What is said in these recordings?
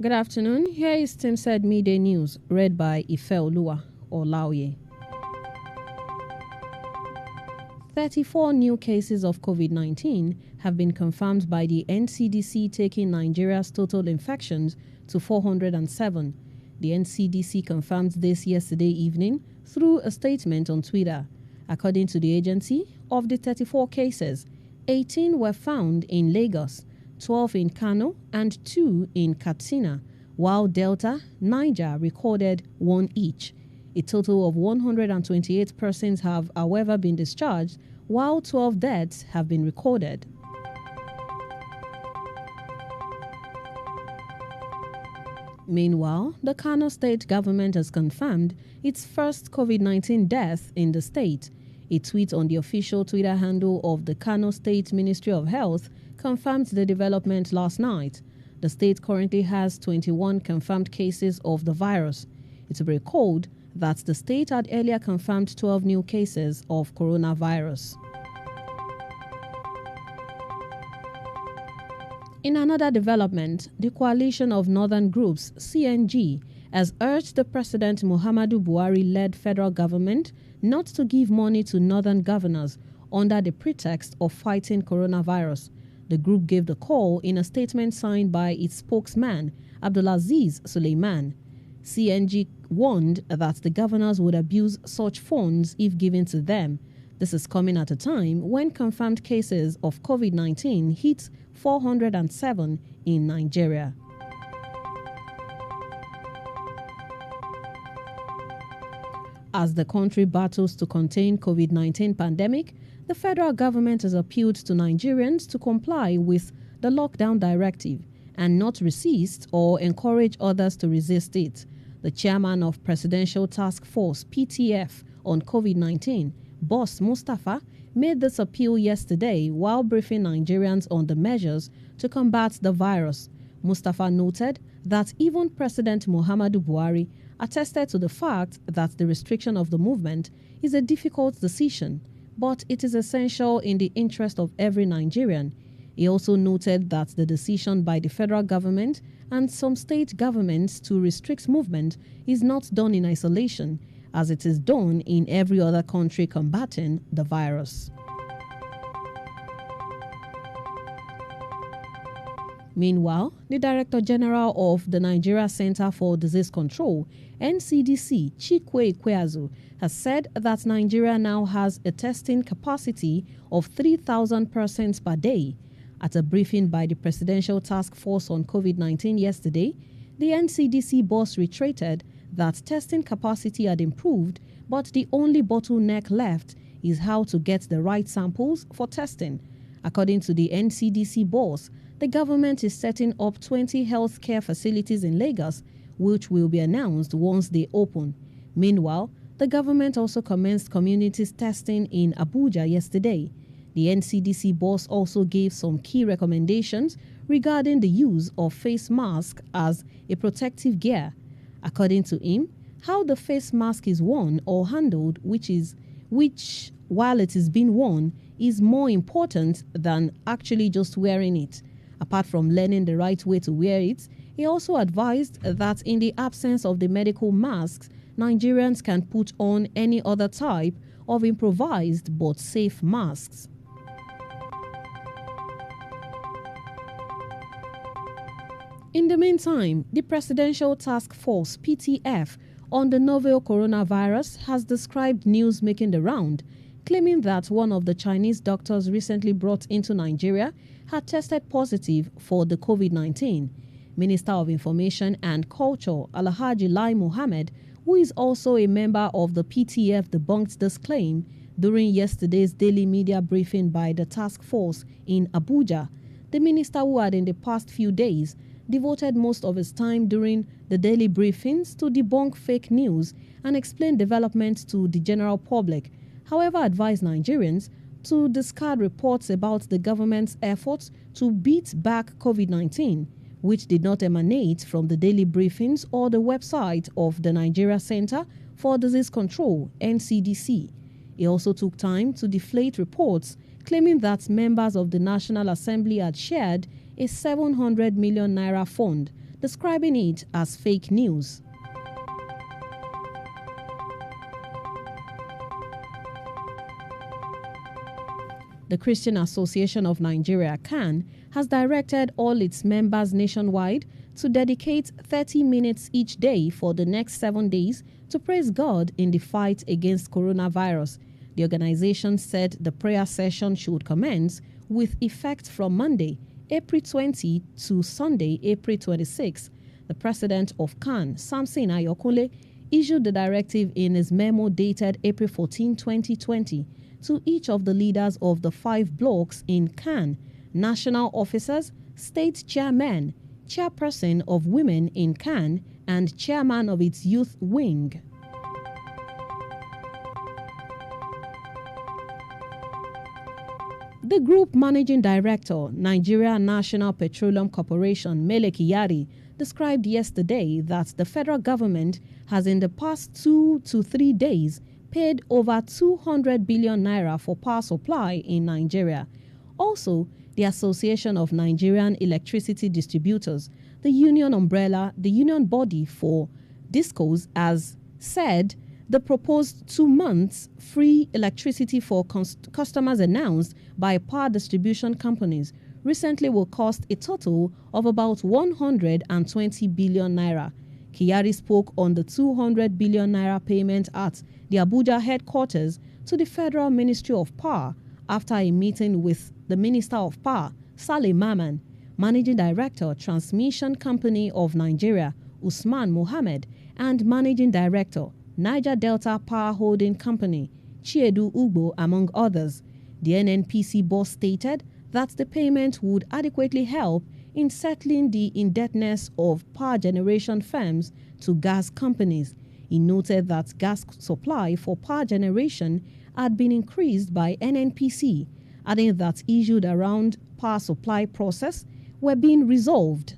Good afternoon. Here is Tim Said Midday News, read by Ifeoluwa Olaoye. 34 new cases of COVID-19 have been confirmed by the NCDC, taking Nigeria's total infections to 407. The NCDC confirmed this yesterday evening through a statement on Twitter. According to the agency, of the 34 cases, 18 were found in Lagos, 12 in Kano, and 2 in Katsina, while Delta, Niger recorded 1 each. A total of 128 persons have, however, been discharged, while 12 deaths have been recorded. Meanwhile, the Kano state government has confirmed its first COVID-19 death in the state. A tweet on the official Twitter handle of the Kano State Ministry of Health confirmed the development last night. The state currently has 21 confirmed cases of the virus. It will be recalled that the state had earlier confirmed 12 new cases of coronavirus. In another development, the Coalition of Northern Groups, CNG, has urged the President Muhammadu Buhari-led federal government not to give money to northern governors under the pretext of fighting coronavirus. The group gave the call in a statement signed by its spokesman, Abdulaziz Suleiman. CNG warned that the governors would abuse such funds if given to them. This is coming at a time when confirmed cases of COVID-19 hit 407 in Nigeria. As the country battles to contain COVID-19 pandemic, the federal government has appealed to Nigerians to comply with the lockdown directive and not resist or encourage others to resist it. The chairman of Presidential Task Force (PTF) on COVID-19, Boss Mustapha, made this appeal yesterday while briefing Nigerians on the measures to combat the virus. Mustapha noted that even President Muhammadu Buhari attested to the fact that the restriction of the movement is a difficult decision, but it is essential in the interest of every Nigerian. He also noted that the decision by the federal government and some state governments to restrict movement is not done in isolation, as it is done in every other country combating the virus. Meanwhile, the Director General of the Nigeria Center for Disease Control, NCDC, Chikwe Ikweazu, has said that Nigeria now has a testing capacity of 3,000 persons per day. At a briefing by the Presidential Task Force on COVID-19 yesterday, the NCDC boss reiterated that testing capacity had improved, but the only bottleneck left is how to get the right samples for testing. According to the NCDC boss, the government is setting up 20 healthcare facilities in Lagos, which will be announced once they open. Meanwhile, the government also commenced community testing in Abuja yesterday. The NCDC boss also gave some key recommendations regarding the use of face masks as a protective gear. According to him, how the face mask is worn or handled, which while it is being worn, is more important than actually just wearing it. Apart from learning the right way to wear it, he also advised that in the absence of the medical masks, Nigerians can put on any other type of improvised but safe masks. In the meantime, the Presidential Task Force (PTF) on the novel coronavirus has described news making the round, claiming that one of the Chinese doctors recently brought into Nigeria had tested positive for the COVID-19. Minister of Information and Culture Alhaji Lai Mohammed, who is also a member of the PTF, debunked this claim during yesterday's daily media briefing by the task force in Abuja. The minister, who had in the past few days devoted most of his time during the daily briefings to debunk fake news and explain developments to the general public, however, advised Nigerians to discard reports about the government's efforts to beat back COVID-19, which did not emanate from the daily briefings or the website of the Nigeria Center for Disease Control, NCDC. He also took time to deflate reports claiming that members of the National Assembly had shared a 700 million naira fund describing it as fake news. The Christian Association of Nigeria, CAN, has directed all its members nationwide to dedicate 30 minutes each day for the next 7 days to praise God in the fight against coronavirus. The organization said the prayer session should commence with effect from Monday, April 20 to Sunday, April 26. The president of CAN, Samson Ayokunle, issued the directive in his memo dated April 14, 2020, to each of the leaders of the 5 blocks in CAN, national officers, state chairman, chairperson of women in CAN, and chairman of its youth wing. The group managing director, Nigeria National Petroleum Corporation, Mele Kyari, described yesterday that the federal government has in the past 2 to 3 days paid over 200 billion naira for power supply in Nigeria. Also, the Association of Nigerian Electricity Distributors, the union umbrella, the union body for DISCOs, has said the proposed 2 months free electricity for customers announced by power distribution companies recently will cost a total of about 120 billion naira. Kyari spoke on the 200 billion naira payment at the Abuja headquarters to the Federal Ministry of Power after a meeting with the Minister of Power, Saleh Maman, Managing Director, Transmission Company of Nigeria, Usman Mohammed, and Managing Director, Niger Delta Power Holding Company, Chiedu Ugbo, among others. The NNPC boss stated that the payment would adequately help in settling the indebtedness of power generation firms to gas companies. He noted that gas supply for power generation had been increased by NNPC, adding that issues around power supply process were being resolved.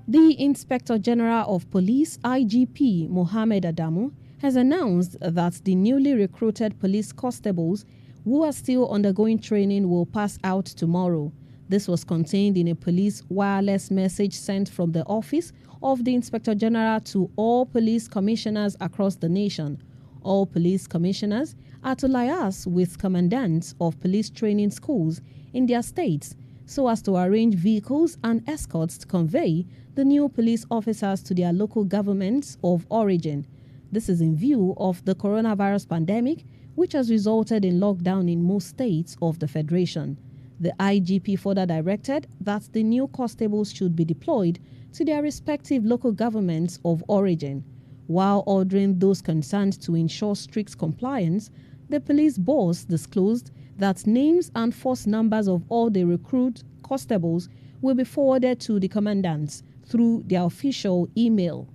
The Inspector General of Police, IGP Mohammed Adamu, has announced that the newly recruited police constables who are still undergoing training will pass out tomorrow. This was contained in a police wireless message sent from the office of the Inspector General to all police commissioners across the nation. All police commissioners are to liaise with commandants of police training schools in their states so as to arrange vehicles and escorts to convey the new police officers to their local governments of origin. This is in view of the coronavirus pandemic, which has resulted in lockdown in most states of the Federation. The IGP further directed that the new constables should be deployed to their respective local governments of origin. While ordering those concerned to ensure strict compliance, the police boss disclosed that names and force numbers of all the recruit constables will be forwarded to the commandants through their official email.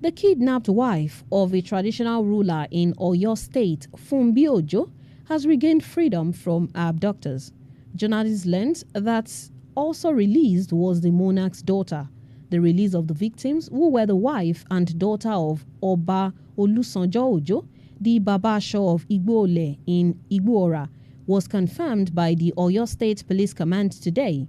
The kidnapped wife of a traditional ruler in Oyo State, Funmi Ojo, has regained freedom from her abductors. Journalists learned that also released was the monarch's daughter. The release of the victims, who were the wife and daughter of Oba Olusanjo Ojo, the Babasho of Igboole in Igboora, was confirmed by the Oyo State Police Command today.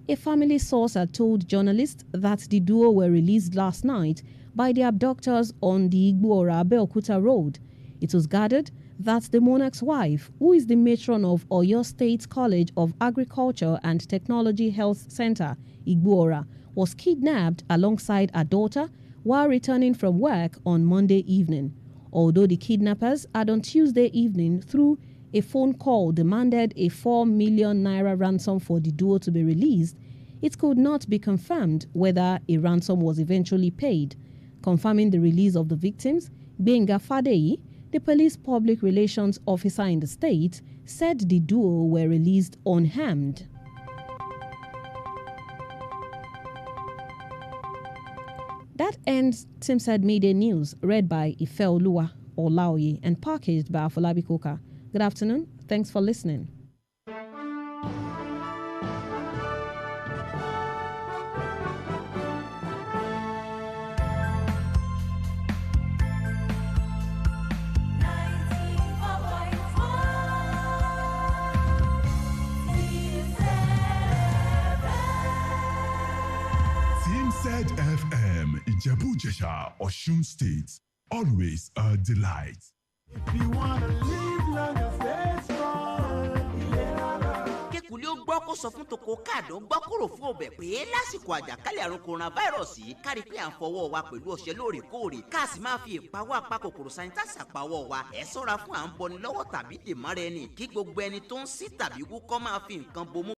A family source had told journalists that the duo were released last night by the abductors on the Igboora-Abeokuta road. It was gathered that the monarch's wife, who is the matron of Oyo State College of Agriculture and Technology Health Center, Igboora, was kidnapped alongside her daughter while returning from work on Monday evening. Although the kidnappers had on Tuesday evening, through a phone call, demanded a 4 million naira ransom for the duo to be released, it could not be confirmed whether a ransom was eventually paid. Confirming the release of the victims, Gbenga Fadeyi, the police public relations officer in the state, said the duo were released unharmed. That ends Timsad Media News, read by Ifeoluwa Olaoye and packaged by Afolabi Koka. Good afternoon. Thanks for listening. Ijebu-Jesha, Osun State, always a delight. If you wanna live long and stay strong, kékulé ó gbọ́ kó sọ fún toko káàdó gbọ́ kúrò fún ọbẹ̀ pé lásìkò àjàkálẹ̀ àrùn coronavirus yìí kárí pé à ń fọwọ́ wa pẹ̀lú ọṣẹ lóòrèkóòrè ká sì máa fi ìpawọ́ apakòkòrò sanitasi pawọ́ wa ẹ̀ ṣọ́ra fún à ń bọni lọ́wọ́ tàbí dèmọ́ra ẹni kí gbogbo ẹni tó ń sí tàbí wúkọ́ máa fi nǹkan bomú